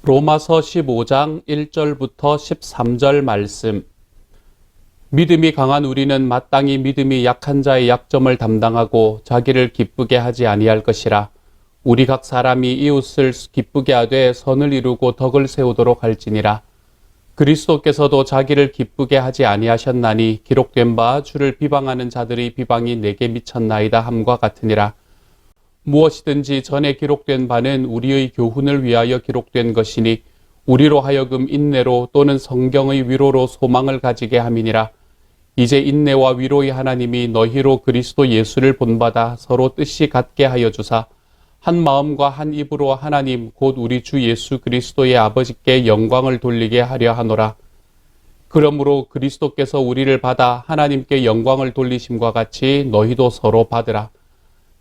로마서 15장 1절부터 13절 말씀. 믿음이 강한 우리는 마땅히 믿음이 약한 자의 약점을 담당하고 자기를 기쁘게 하지 아니할 것이라. 우리 각 사람이 이웃을 기쁘게 하되 선을 이루고 덕을 세우도록 할지니라. 그리스도께서도 자기를 기쁘게 하지 아니하셨나니 기록된 바 주를 비방하는 자들의 비방이 내게 미쳤나이다 함과 같으니라. 무엇이든지 전에 기록된 바는 우리의 교훈을 위하여 기록된 것이니 우리로 하여금 인내로 또는 성경의 위로로 소망을 가지게 함이니라. 이제 인내와 위로의 하나님이 너희로 그리스도 예수를 본받아 서로 뜻이 같게 하여 주사 한 마음과 한 입으로 하나님 곧 우리 주 예수 그리스도의 아버지께 영광을 돌리게 하려 하노라. 그러므로 그리스도께서 우리를 받아 하나님께 영광을 돌리심과 같이 너희도 서로 받으라.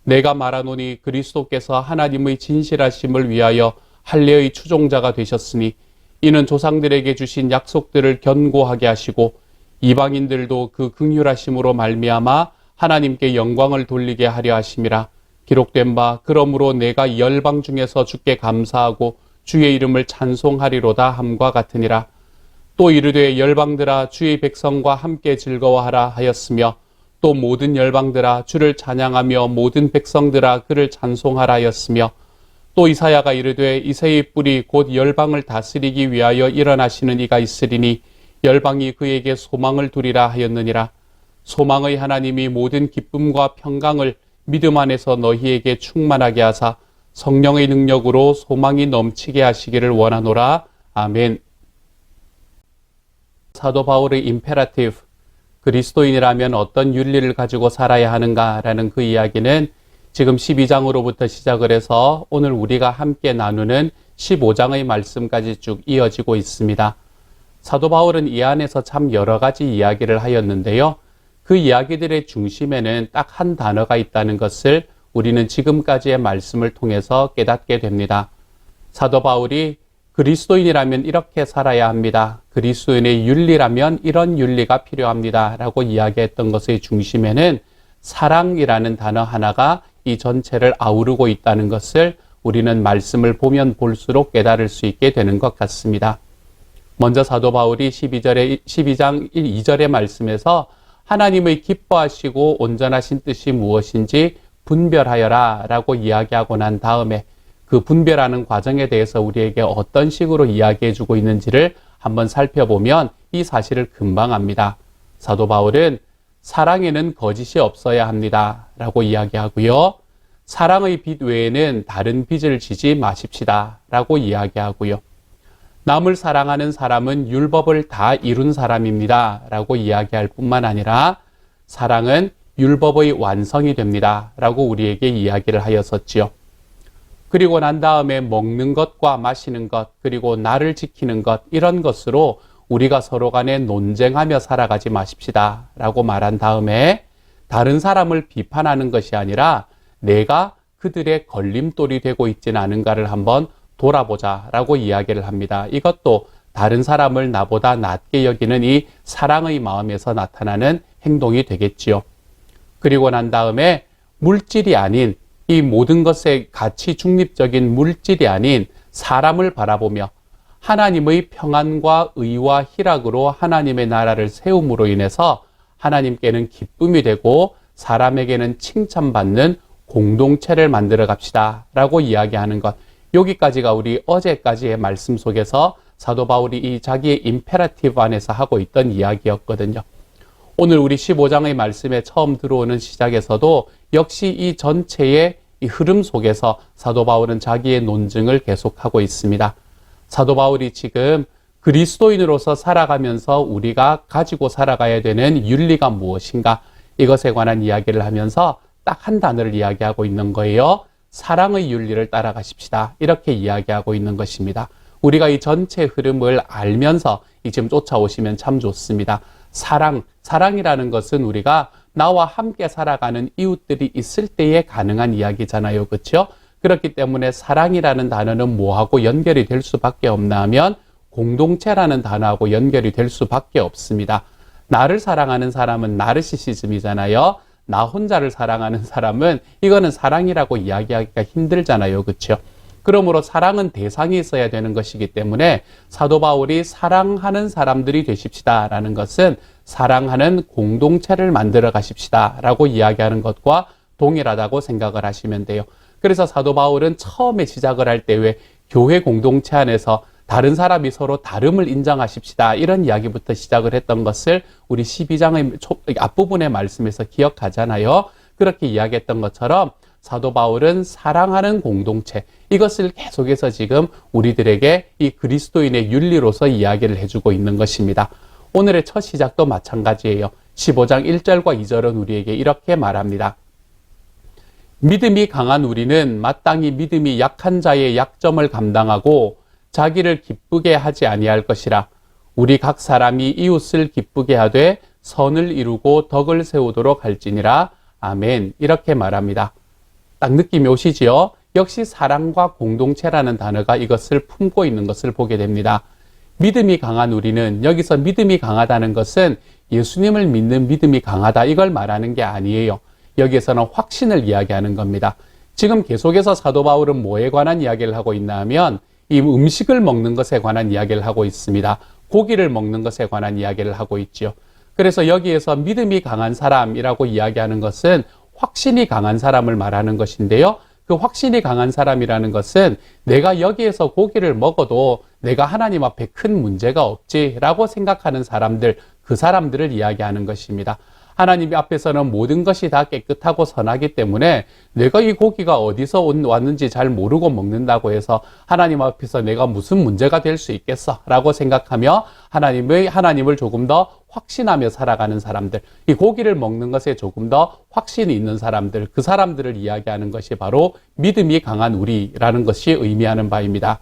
내가 말하노니 그리스도께서 하나님의 진실하심을 위하여 할례의 추종자가 되셨으니 이는 조상들에게 주신 약속들을 견고하게 하시고 이방인들도 그 긍휼하심으로 말미암아 하나님께 영광을 돌리게 하려 하심이라. 기록된 바 그러므로 내가 열방 중에서 주께 감사하고 주의 이름을 찬송하리로다 함과 같으니라. 또 이르되 열방들아 주의 백성과 함께 즐거워하라 하였으며 또 모든 열방들아 주를 찬양하며 모든 백성들아 그를 찬송하라 하였으며 또 이사야가 이르되 이새의 뿔이 곧 열방을 다스리기 위하여 일어나시는 이가 있으리니 열방이 그에게 소망을 두리라 하였느니라. 소망의 하나님이 모든 기쁨과 평강을 믿음 안에서 너희에게 충만하게 하사 성령의 능력으로 소망이 넘치게 하시기를 원하노라. 아멘. 사도 바울의 임페라티브, 그리스도인이라면 어떤 윤리를 가지고 살아야 하는가라는 그 이야기는 지금 12장으로부터 시작을 해서 오늘 우리가 함께 나누는 15장의 말씀까지 쭉 이어지고 있습니다. 사도 바울은 이 안에서 참 여러 가지 이야기를 하였는데요. 그 이야기들의 중심에는 딱 한 단어가 있다는 것을 우리는 지금까지의 말씀을 통해서 깨닫게 됩니다. 사도 바울이 그리스도인이라면 이렇게 살아야 합니다. 그리스도인의 윤리라면 이런 윤리가 필요합니다. 라고 이야기했던 것의 중심에는 사랑이라는 단어 하나가 이 전체를 아우르고 있다는 것을 우리는 말씀을 보면 볼수록 깨달을 수 있게 되는 것 같습니다. 먼저 사도 바울이 12장 2절의 말씀에서 하나님의 기뻐하시고 온전하신 뜻이 무엇인지 분별하여라 라고 이야기하고 난 다음에 그 분별하는 과정에 대해서 우리에게 어떤 식으로 이야기해주고 있는지를 한번 살펴보면 이 사실을 금방 압니다. 사도 바울은 사랑에는 거짓이 없어야 합니다 라고 이야기하고요. 사랑의 빛 외에는 다른 빛을 지지 마십시다 라고 이야기하고요. 남을 사랑하는 사람은 율법을 다 이룬 사람입니다 라고 이야기할 뿐만 아니라 사랑은 율법의 완성이 됩니다 라고 우리에게 이야기를 하였었지요. 그리고 난 다음에 먹는 것과 마시는 것, 그리고 나를 지키는 것, 이런 것으로 우리가 서로 간에 논쟁하며 살아가지 마십시다 라고 말한 다음에 다른 사람을 비판하는 것이 아니라 내가 그들의 걸림돌이 되고 있지는 않은가를 한번 돌아보자 라고 이야기를 합니다. 이것도 다른 사람을 나보다 낮게 여기는 이 사랑의 마음에서 나타나는 행동이 되겠지요. 그리고 난 다음에 물질이 아닌 이 모든 것의 가치 중립적인 물질이 아닌 사람을 바라보며 하나님의 평안과 의와 희락으로 하나님의 나라를 세움으로 인해서 하나님께는 기쁨이 되고 사람에게는 칭찬받는 공동체를 만들어 갑시다 라고 이야기하는 것. 여기까지가 우리 어제까지의 말씀 속에서 사도 바울이 이 자기의 임페라티브 안에서 하고 있던 이야기였거든요. 오늘 우리 15장의 말씀에 처음 들어오는 시작에서도 역시 이 전체의 이 흐름 속에서 사도 바울은 자기의 논증을 계속하고 있습니다. 사도 바울이 지금 그리스도인으로서 살아가면서 우리가 가지고 살아가야 되는 윤리가 무엇인가, 이것에 관한 이야기를 하면서 딱 한 단어를 이야기하고 있는 거예요. 사랑의 윤리를 따라가십시다. 이렇게 이야기하고 있는 것입니다. 우리가 이 전체 흐름을 알면서 지금 쫓아오시면 참 좋습니다. 사랑이라는 것은 우리가 나와 함께 살아가는 이웃들이 있을 때에 가능한 이야기잖아요. 그렇죠? 그렇기 때문에 사랑이라는 단어는 뭐하고 연결이 될 수밖에 없나 하면 공동체라는 단어하고 연결이 될 수밖에 없습니다. 나를 사랑하는 사람은 나르시시즘이잖아요. 나 혼자를 사랑하는 사람은 이거는 사랑이라고 이야기하기가 힘들잖아요. 그렇죠? 그러므로 사랑은 대상이 있어야 되는 것이기 때문에 사도 바울이 사랑하는 사람들이 되십시다라는 것은 사랑하는 공동체를 만들어 가십시다라고 이야기하는 것과 동일하다고 생각을 하시면 돼요. 그래서 사도 바울은 처음에 시작을 할 때 왜 교회 공동체 안에서 다른 사람이 서로 다름을 인정하십시다 이런 이야기부터 시작을 했던 것을 우리 12장의 앞부분의 말씀에서 기억하잖아요. 그렇게 이야기했던 것처럼 사도 바울은 사랑하는 공동체, 이것을 계속해서 지금 우리들에게 이 그리스도인의 윤리로서 이야기를 해주고 있는 것입니다. 오늘의 첫 시작도 마찬가지예요. 15장 1절과 2절은 우리에게 이렇게 말합니다. 믿음이 강한 우리는 마땅히 믿음이 약한 자의 약점을 감당하고 자기를 기쁘게 하지 아니할 것이라. 우리 각 사람이 이웃을 기쁘게 하되 선을 이루고 덕을 세우도록 할지니라. 아멘. 이렇게 말합니다. 딱 느낌이 오시지요? 역시 사랑과 공동체라는 단어가 이것을 품고 있는 것을 보게 됩니다. 믿음이 강한 우리는, 여기서 믿음이 강하다는 것은 예수님을 믿는 믿음이 강하다 이걸 말하는 게 아니에요. 여기에서는 확신을 이야기하는 겁니다. 지금 계속해서 사도 바울은 뭐에 관한 이야기를 하고 있나 하면 이 음식을 먹는 것에 관한 이야기를 하고 있습니다. 고기를 먹는 것에 관한 이야기를 하고 있죠. 그래서 여기에서 믿음이 강한 사람이라고 이야기하는 것은 확신이 강한 사람을 말하는 것인데요. 그 확신이 강한 사람이라는 것은 내가 여기에서 고기를 먹어도 내가 하나님 앞에 큰 문제가 없지라고 생각하는 사람들, 그 사람들을 이야기하는 것입니다. 하나님 앞에서는 모든 것이 다 깨끗하고 선하기 때문에 내가 이 고기가 어디서 왔는지 잘 모르고 먹는다고 해서 하나님 앞에서 내가 무슨 문제가 될 수 있겠어 라고 생각하며 하나님을 조금 더 확신하며 살아가는 사람들, 이 고기를 먹는 것에 조금 더 확신이 있는 사람들, 그 사람들을 이야기하는 것이 바로 믿음이 강한 우리라는 것이 의미하는 바입니다.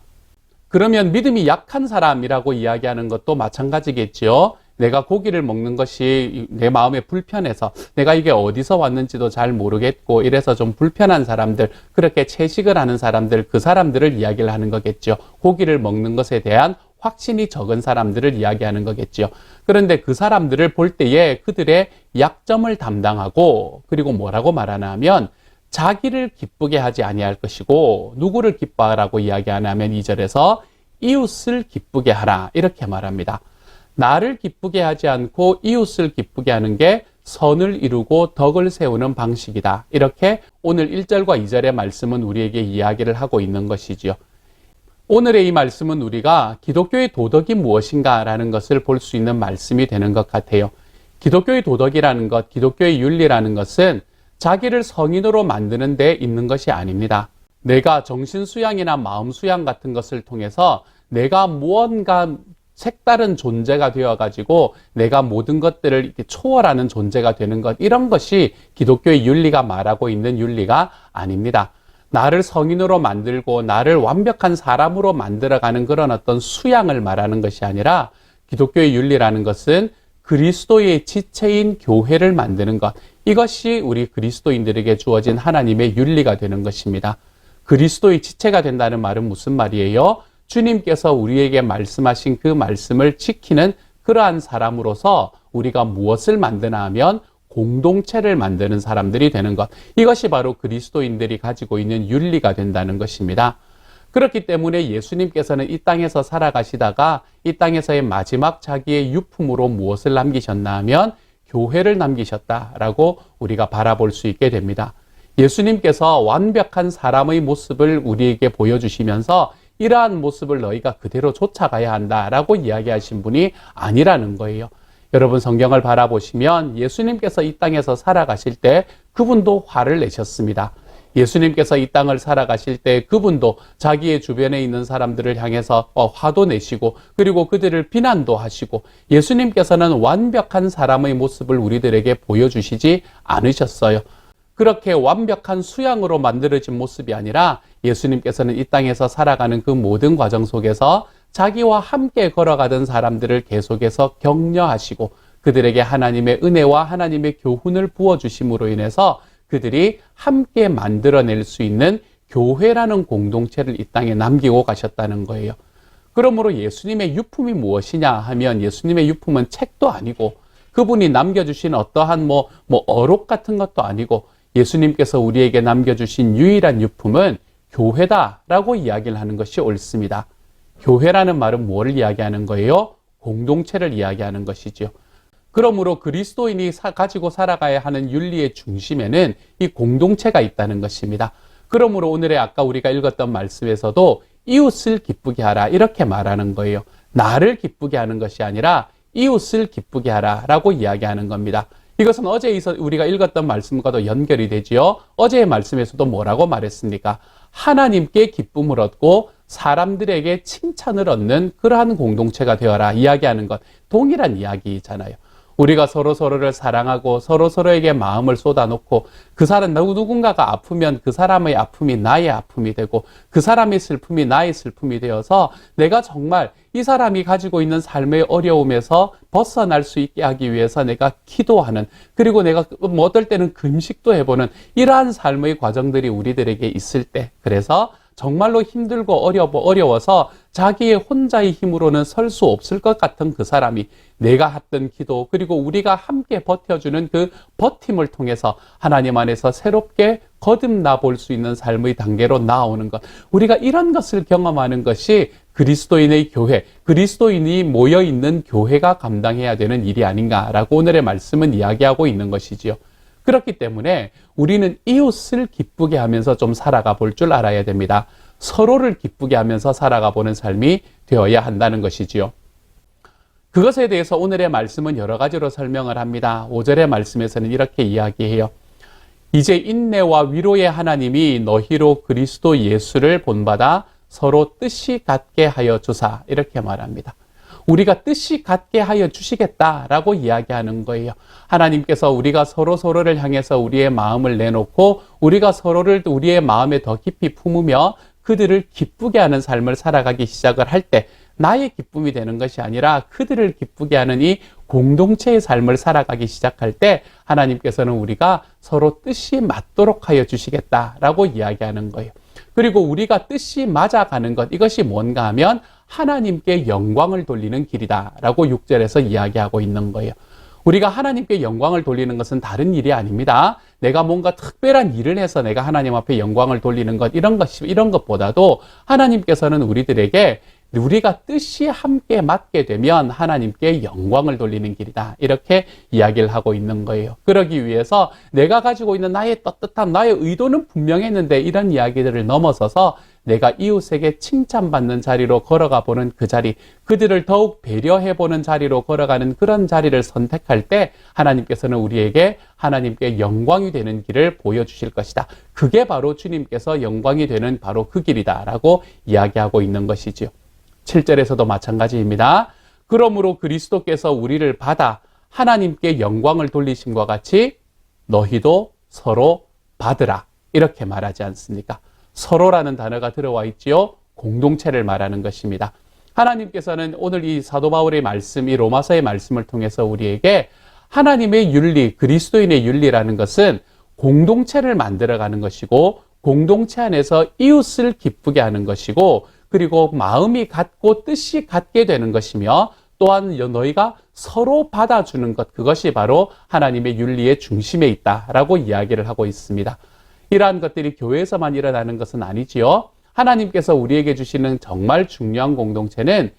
그러면 믿음이 약한 사람이라고 이야기하는 것도 마찬가지겠지요. 내가 고기를 먹는 것이 내 마음에 불편해서 내가 이게 어디서 왔는지도 잘 모르겠고 이래서 좀 불편한 사람들, 그렇게 채식을 하는 사람들, 그 사람들을 이야기를 하는 거겠죠. 고기를 먹는 것에 대한 확신이 적은 사람들을 이야기하는 거겠죠. 그런데 그 사람들을 볼 때에 그들의 약점을 담당하고, 그리고 뭐라고 말하나 하면 자기를 기쁘게 하지 아니할 것이고, 누구를 기뻐하라고 이야기하냐면 2절에서 이웃을 기쁘게 하라 이렇게 말합니다. 나를 기쁘게 하지 않고 이웃을 기쁘게 하는 게 선을 이루고 덕을 세우는 방식이다. 이렇게 오늘 1절과 2절의 말씀은 우리에게 이야기를 하고 있는 것이지요. 오늘의 이 말씀은 우리가 기독교의 도덕이 무엇인가라는 것을 볼 수 있는 말씀이 되는 것 같아요. 기독교의 도덕이라는 것, 기독교의 윤리라는 것은 자기를 성인으로 만드는 데 있는 것이 아닙니다. 내가 정신수양이나 마음수양 같은 것을 통해서 내가 무언가 색다른 존재가 되어가지고 내가 모든 것들을 이렇게 초월하는 존재가 되는 것, 이런 것이 기독교의 윤리가 말하고 있는 윤리가 아닙니다. 나를 성인으로 만들고 나를 완벽한 사람으로 만들어가는 그런 어떤 수양을 말하는 것이 아니라 기독교의 윤리라는 것은 그리스도의 지체인 교회를 만드는 것, 이것이 우리 그리스도인들에게 주어진 하나님의 윤리가 되는 것입니다. 그리스도의 지체가 된다는 말은 무슨 말이에요? 주님께서 우리에게 말씀하신 그 말씀을 지키는 그러한 사람으로서 우리가 무엇을 만드나 하면 공동체를 만드는 사람들이 되는 것, 이것이 바로 그리스도인들이 가지고 있는 윤리가 된다는 것입니다. 그렇기 때문에 예수님께서는 이 땅에서 살아가시다가 이 땅에서의 마지막 자기의 유품으로 무엇을 남기셨나 하면 교회를 남기셨다라고 우리가 바라볼 수 있게 됩니다. 예수님께서 완벽한 사람의 모습을 우리에게 보여주시면서 이러한 모습을 너희가 그대로 쫓아가야 한다라고 이야기하신 분이 아니라는 거예요. 여러분 성경을 바라보시면 예수님께서 이 땅에서 살아가실 때 그분도 화를 내셨습니다. 예수님께서 이 땅을 살아가실 때 그분도 자기의 주변에 있는 사람들을 향해서 화도 내시고 그리고 그들을 비난도 하시고, 예수님께서는 완벽한 사람의 모습을 우리들에게 보여주시지 않으셨어요. 그렇게 완벽한 수양으로 만들어진 모습이 아니라 예수님께서는 이 땅에서 살아가는 그 모든 과정 속에서 자기와 함께 걸어가던 사람들을 계속해서 격려하시고 그들에게 하나님의 은혜와 하나님의 교훈을 부어주심으로 인해서 그들이 함께 만들어낼 수 있는 교회라는 공동체를 이 땅에 남기고 가셨다는 거예요. 그러므로 예수님의 유품이 무엇이냐 하면 예수님의 유품은 책도 아니고 그분이 남겨주신 어떠한 어록 같은 것도 아니고 예수님께서 우리에게 남겨주신 유일한 유품은 교회다라고 이야기를 하는 것이 옳습니다. 교회라는 말은 무엇을 이야기하는 거예요? 공동체를 이야기하는 것이죠. 그러므로 그리스도인이 가지고 살아가야 하는 윤리의 중심에는 이 공동체가 있다는 것입니다. 그러므로 오늘의 아까 우리가 읽었던 말씀에서도 이웃을 기쁘게 하라 이렇게 말하는 거예요. 나를 기쁘게 하는 것이 아니라 이웃을 기쁘게 하라 라고 이야기하는 겁니다. 이것은 어제 우리가 읽었던 말씀과도 연결이 되지요. 어제의 말씀에서도 뭐라고 말했습니까? 하나님께 기쁨을 얻고 사람들에게 칭찬을 얻는 그러한 공동체가 되어라 이야기하는 것, 동일한 이야기잖아요. 우리가 서로서로를 사랑하고 서로서로에게 마음을 쏟아놓고 그 사람 누군가가 아프면 그 사람의 아픔이 나의 아픔이 되고 그 사람의 슬픔이 나의 슬픔이 되어서 내가 정말 이 사람이 가지고 있는 삶의 어려움에서 벗어날 수 있게 하기 위해서 내가 기도하는, 그리고 내가 어떨 때는 금식도 해보는 이러한 삶의 과정들이 우리들에게 있을 때, 그래서 정말로 힘들고 어려워서 자기의 혼자의 힘으로는 설 수 없을 것 같은 그 사람이 내가 했던 기도, 그리고 우리가 함께 버텨주는 그 버팀을 통해서 하나님 안에서 새롭게 거듭나 볼 수 있는 삶의 단계로 나아오는 것, 우리가 이런 것을 경험하는 것이 그리스도인의 교회, 그리스도인이 모여있는 교회가 감당해야 되는 일이 아닌가라고 오늘의 말씀은 이야기하고 있는 것이지요. 그렇기 때문에 우리는 이웃을 기쁘게 하면서 좀 살아가 볼 줄 알아야 됩니다. 서로를 기쁘게 하면서 살아가 보는 삶이 되어야 한다는 것이지요. 그것에 대해서 오늘의 말씀은 여러 가지로 설명을 합니다. 5절의 말씀에서는 이렇게 이야기해요. 이제 인내와 위로의 하나님이 너희로 그리스도 예수를 본받아 서로 뜻이 같게 하여 주사, 이렇게 말합니다. 우리가 뜻이 같게 하여 주시겠다라고 이야기하는 거예요. 하나님께서 우리가 서로를 향해서 우리의 마음을 내놓고 우리가 서로를 우리의 마음에 더 깊이 품으며 그들을 기쁘게 하는 삶을 살아가기 시작을 할 때 나의 기쁨이 되는 것이 아니라 그들을 기쁘게 하는 이 공동체의 삶을 살아가기 시작할 때 하나님께서는 우리가 서로 뜻이 맞도록 하여 주시겠다라고 이야기하는 거예요. 그리고 우리가 뜻이 맞아가는 것, 이것이 뭔가 하면 하나님께 영광을 돌리는 길이다라고 6절에서 이야기하고 있는 거예요. 우리가 하나님께 영광을 돌리는 것은 다른 일이 아닙니다. 내가 뭔가 특별한 일을 해서 내가 하나님 앞에 영광을 돌리는 것, 이런 것보다도 하나님께서는 우리들에게 우리가 뜻이 함께 맞게 되면 하나님께 영광을 돌리는 길이다, 이렇게 이야기를 하고 있는 거예요. 그러기 위해서 내가 가지고 있는 나의 떳떳함, 나의 의도는 분명했는데 이런 이야기들을 넘어서서 내가 이웃에게 칭찬받는 자리로 걸어가 보는 그 자리, 그들을 더욱 배려해보는 자리로 걸어가는 그런 자리를 선택할 때 하나님께서는 우리에게 하나님께 영광이 되는 길을 보여주실 것이다. 그게 바로 주님께서 영광이 되는 바로 그 길이다라고 이야기하고 있는 것이지요. 7절에서도 마찬가지입니다. 그러므로 그리스도께서 우리를 받아 하나님께 영광을 돌리심과 같이 너희도 서로 받으라, 이렇게 말하지 않습니까? 서로라는 단어가 들어와 있지요. 공동체를 말하는 것입니다. 하나님께서는 오늘 이 사도 바울의 말씀, 이 로마서의 말씀을 통해서 우리에게 하나님의 윤리, 그리스도인의 윤리라는 것은 공동체를 만들어가는 것이고 공동체 안에서 이웃을 기쁘게 하는 것이고 그리고 마음이 같고 뜻이 같게 되는 것이며 또한 너희가 서로 받아주는 것, 그것이 바로 하나님의 윤리의 중심에 있다라고 이야기를 하고 있습니다. 이러한 것들이 교회에서만 일어나는 것은 아니지요. 하나님께서 우리에게 주시는 정말 중요한 공동체는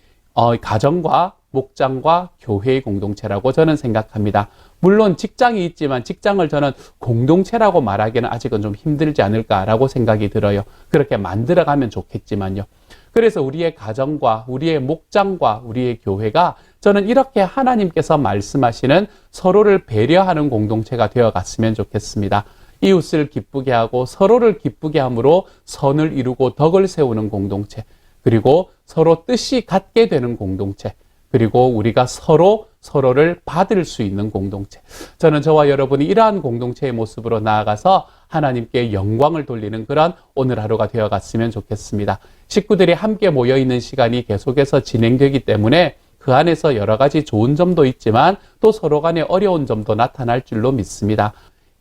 가정과 목장과 교회의 공동체라고 저는 생각합니다. 물론 직장이 있지만 직장을 저는 공동체라고 말하기는 아직은 좀 힘들지 않을까라고 생각이 들어요. 그렇게 만들어가면 좋겠지만요. 그래서 우리의 가정과 우리의 목장과 우리의 교회가 저는 이렇게 하나님께서 말씀하시는 서로를 배려하는 공동체가 되어갔으면 좋겠습니다. 이웃을 기쁘게 하고 서로를 기쁘게 함으로 선을 이루고 덕을 세우는 공동체, 그리고 서로 뜻이 같게 되는 공동체, 그리고 우리가 서로를 받을 수 있는 공동체. 저는 저와 여러분이 이러한 공동체의 모습으로 나아가서 하나님께 영광을 돌리는 그런 오늘 하루가 되어갔으면 좋겠습니다. 식구들이 함께 모여있는 시간이 계속해서 진행되기 때문에 그 안에서 여러 가지 좋은 점도 있지만 또 서로 간에 어려운 점도 나타날 줄로 믿습니다.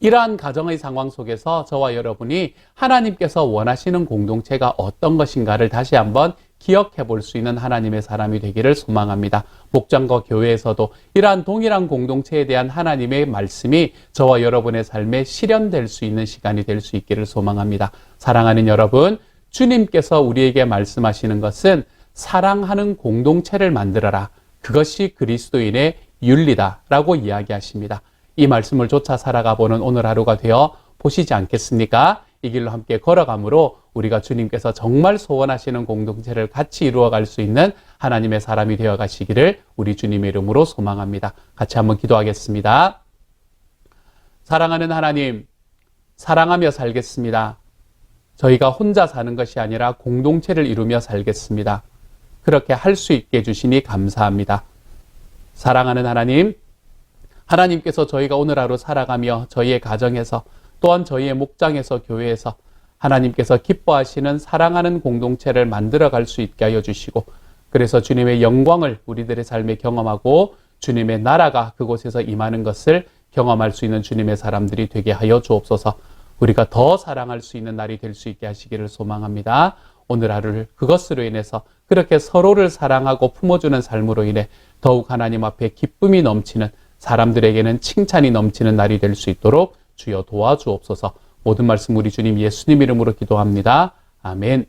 이러한 가정의 상황 속에서 저와 여러분이 하나님께서 원하시는 공동체가 어떤 것인가를 다시 한번 기억해 볼 수 있는 하나님의 사람이 되기를 소망합니다. 목장과 교회에서도 이러한 동일한 공동체에 대한 하나님의 말씀이 저와 여러분의 삶에 실현될 수 있는 시간이 될 수 있기를 소망합니다. 사랑하는 여러분, 주님께서 우리에게 말씀하시는 것은 사랑하는 공동체를 만들어라. 그것이 그리스도인의 윤리다라고 이야기하십니다. 이 말씀을 좇아 살아가 보는 오늘 하루가 되어 보시지 않겠습니까? 이 길로 함께 걸어가므로 우리가 주님께서 정말 소원하시는 공동체를 같이 이루어갈 수 있는 하나님의 사람이 되어 가시기를 우리 주님의 이름으로 소망합니다. 같이 한번 기도하겠습니다. 사랑하는 하나님, 사랑하며 살겠습니다. 저희가 혼자 사는 것이 아니라 공동체를 이루며 살겠습니다. 그렇게 할 수 있게 해주시니 감사합니다. 사랑하는 하나님, 하나님께서 저희가 오늘 하루 살아가며 저희의 가정에서 또한 저희의 목장에서 교회에서 하나님께서 기뻐하시는 사랑하는 공동체를 만들어갈 수 있게 하여 주시고 그래서 주님의 영광을 우리들의 삶에 경험하고 주님의 나라가 그곳에서 임하는 것을 경험할 수 있는 주님의 사람들이 되게 하여 주옵소서. 우리가 더 사랑할 수 있는 날이 될 수 있게 하시기를 소망합니다. 오늘 하루를 그것으로 인해서 그렇게 서로를 사랑하고 품어주는 삶으로 인해 더욱 하나님 앞에 기쁨이 넘치는 사람들에게는 칭찬이 넘치는 날이 될 수 있도록 주여 도와주옵소서. 모든 말씀 우리 주님 예수님 이름으로 기도합니다. 아멘.